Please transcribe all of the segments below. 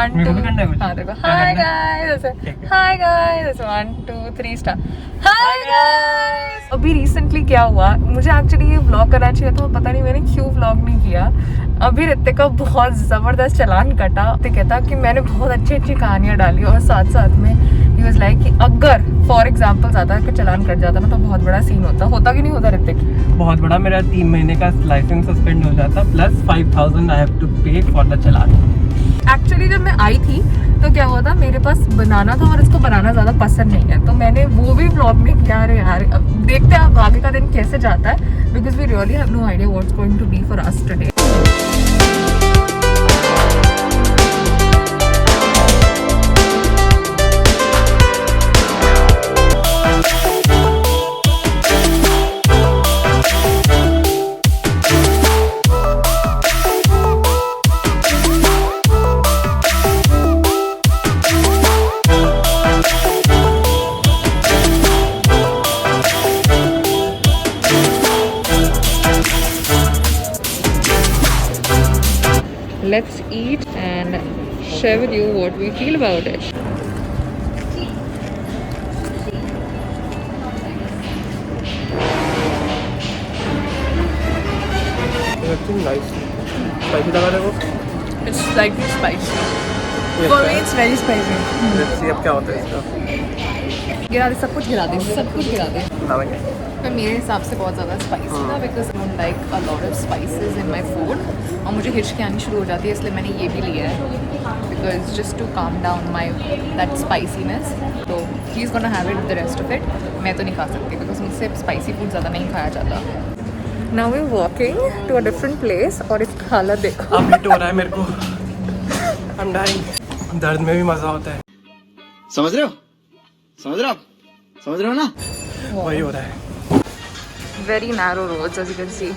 1 मेरे 2 को भी करना है कुछ? हाँ देखो क्या हाय करना है? गाइस ऐसे ठीक है। हाय गाइस ऐसे 1 2 3 स्टार हाय गाइस। अभी रिसेंटली क्या हुआ, मुझे एक्चुअली ये व्लॉग करना चाहिए था, पता नहीं मैंने क्यों व्लॉग नहीं किया। अभी ऋतिक का बहुत ज़बरदस्त चालान कटा। तो कहता कि मैंने बहुत अच्छी अच्छी कहानियाँ डाली और साथ साथ में ही वाज लाइक कि अगर फॉर एग्जांपल ज़्यादा का चालान कट जाता ना तो बहुत बड़ा सीन होता कि नहीं होता ऋतिक? बहुत बड़ा, मेरा 3 महीने का लाइसेंस सस्पेंड हो जाता प्लस 5000 आई हैव टू पे फॉर द चालान। एक्चुअली जब मैं आई थी तो क्या हुआ था, मेरे पास बनाना था और इसको बनाना ज़्यादा पसंद नहीं है, तो मैंने वो भी व्लॉग में किया। अरे यार अब देखते हैं अब आगे का दिन कैसे जाता है, because we really have no idea what's going to be for us today. Let's eat and share with you what we feel about it. Nice spicy लगा देखो। It's slightly spicy. For me, it's very spicy. Let's see अब क्या होता है इसका। गिरा दे, सब कुछ गिरा दे, सब कुछ गिरा दे। बनाएंगे। पर मेरे हिसाब से बहुत ज़्यादा स्पाइसी था, because I don't like a lot of spices in my food, और मुझे हिचकी आनी शुरू हो जाती है, इसलिए मैंने ये भी लिया है, because just to calm down my that spiciness. तो he is gonna have it the rest of it. मैं तो नहीं खा सकती बिकॉज मुझसे स्पाइसी फूड ज़्यादा नहीं खाया जाता। Now we walking to a different place और इसका हालत देखो। अब हिट हो रहा है मेरे को। I am dying. दर्द में भी मजा होता है। समझ रहे हो? समझ रहे हो आप? समझ रहे हो ना? वही हो रहा है। Very narrow roads, as you can see.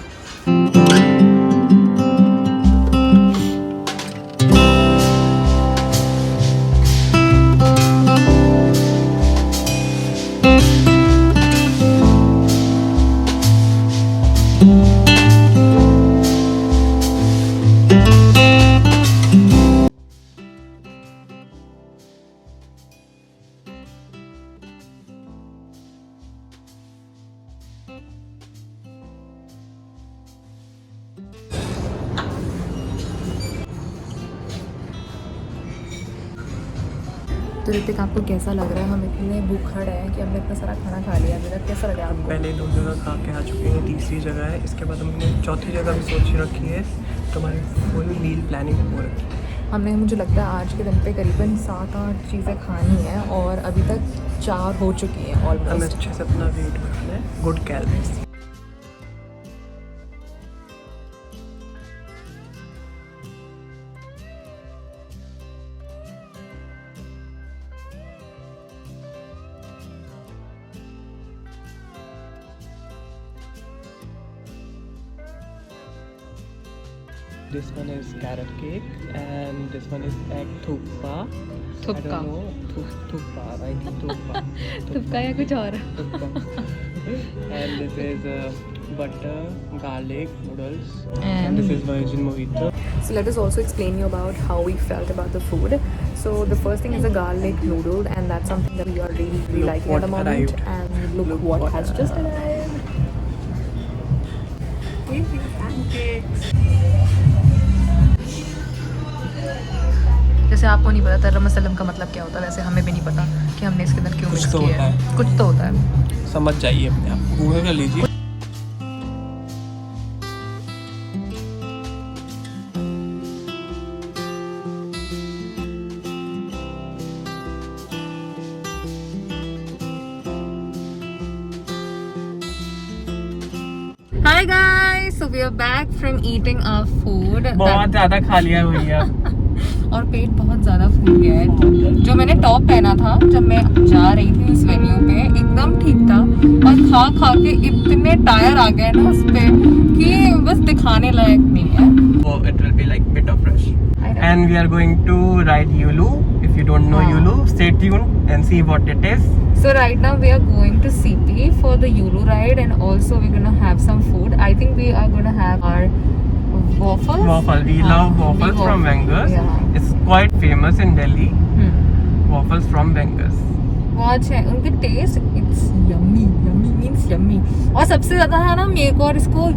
तो ऋतिक आपको कैसा लग रहा है? हम इतने भूखड़ हैं कि हमने इतना सारा खाना खा लिया अभी तक। कैसा लगा आपको? पहले 2 जगह खा के आ चुके हैं, तीसरी जगह है, इसके बाद हमने चौथी जगह भी सोच रखी है, तो हमारी फुल मील प्लानिंग हो रखी है। हमने, मुझे लगता है आज के दिन पे करीबन 7-8 चीज़ें खानी है और अभी तक 4 हो चुकी हैं हमें ऑलमोस्ट। अच्छे से अपना वेट रखना है। Good calories. This one is carrot cake and this one is egg thuppa. I थुपका don't know. Thuppa. I need thuppa. थुपका या कुछ और? Thuppa. And this is butter, garlic, noodles. And this is virgin mojito. So let us also explain you about how we felt about the food. So the first thing is a garlic noodle, and that's something that we are really Look liking at the what moment. arrived. And look Look what what has just arrived. Pancakes. जैसे आपको नहीं पता तरम मसलम का मतलब क्या होता है, वैसे हमें भी नहीं पता कि हमने इसके अंदर क्यों कुछ मिक्स तो किया होता है। कुछ तो होता है। समझ जाइए अपने आप। गूगल कर लीजिए। Hi guys, so we are back from eating our food. बहुत ज़्यादा खा लिया है भैया। और पेट बहुत ज़्यादा फूल गया है। जो मैंने टॉप पहना था जब मैं जा रही थी उस वेन्यू पे, एकदम ठीक था, और खा खा के इतने टायर आ गए ना उस पे कि बस दिखाने लायक नहीं है। Oh, it will be like bit of rush. And we are going to ride Yulu. If you don't know Yulu, stay tuned and see what it is. So right now we are going to CP for the Yulu ride, and also we're gonna have some food. I think we are gonna have our waffles. Waffle. We love waffles from Wenger's. Yeah. It's quite famous in Delhi. Waffles from Wenger's. बहुत अच्छे हैं उनके taste. It's yummy. Yummy means yummy. और सबसे ज़्यादा है ना मेरे को और इसको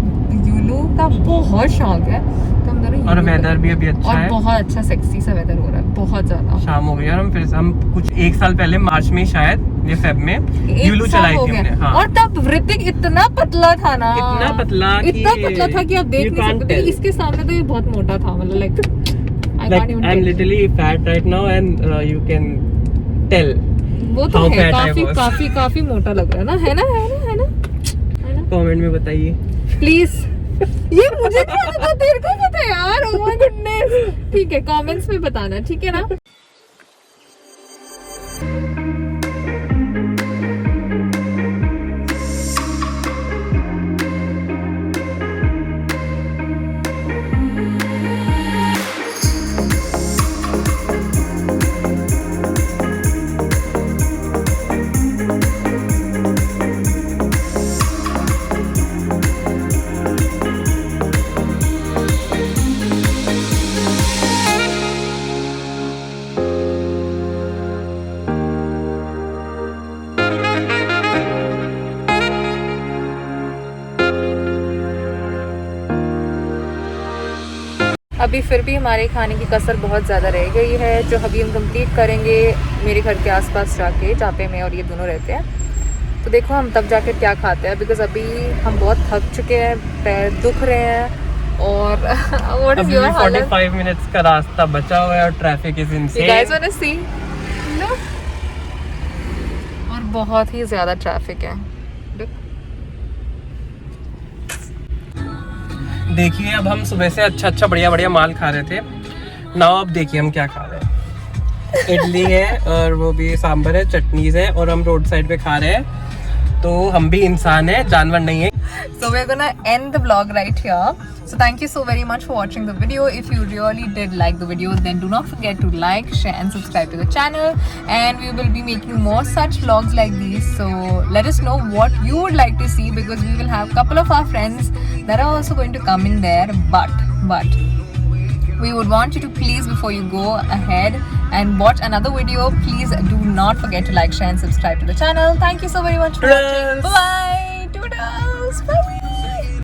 यूलू का बहुत शौक है, तो हम दोनों. और वेदर भी अभी अच्छा है. और बहुत अच्छा सेक्सी सा वेदर हो रहा है, बहुत ज़्यादा. शाम हो गई और हम कुछ 1 साल पहले मार्च में शायद ये फेब में यूलू चलाई थी हमने. हाँ. और तब ऋतिक इतना पतला था ना, इतना पतला कि आप देख नहीं सकते. इसके सामने तो ये बहुत मोटा था, मतलब like I am literally fat right now and you can tell. वो तो है काफी मोटा लग रहा है ना. है ना. कमेंट में बताइए प्लीज. ये मुझे नहीं पता, तेरे को पता है यार. Oh my goodness. ठीक है, कमेंट्स में बताना, ठीक है ना. अभी फिर भी हमारे खाने की कसर बहुत ज़्यादा रह गई है, जो अभी हम कंप्लीट करेंगे मेरे घर के आसपास जाके, जहाँ पे मैं और ये दोनों रहते हैं. तो देखो हम तब जाके क्या खाते हैं, बिकॉज अभी हम बहुत थक चुके हैं, पैर दुख रहे हैं. और व्हाट इज योर हालत? 45 मिनट्स का रास्ता बचा हुआ है और traffic is insane. You guys wanna see? No? और बहुत ही ज़्यादा ट्रैफिक है. देखिए अब हम सुबह से अच्छा बढ़िया माल खा रहे थे. नाउ अब देखिए हम क्या खा रहे हैं. इडली है और वो भी सांभर है, चटनीज है और हम रोड साइड पे खा रहे हैं. तो हम भी इंसान हैं, जानवर नहीं है. So we're gonna end the vlog right here. So thank you so very much for watching the video. If you really did like the video, then do not forget to like, share and subscribe to the channel. And we will be making more such vlogs like these. So let us know what you would like to see, because we will have a couple of our friends that are also going to come in there. But we would want you to please, before you go ahead and watch another video, please do not forget to like, share and subscribe to the channel. Thank you so very much for watching. Bye bye. Toodles. Bye.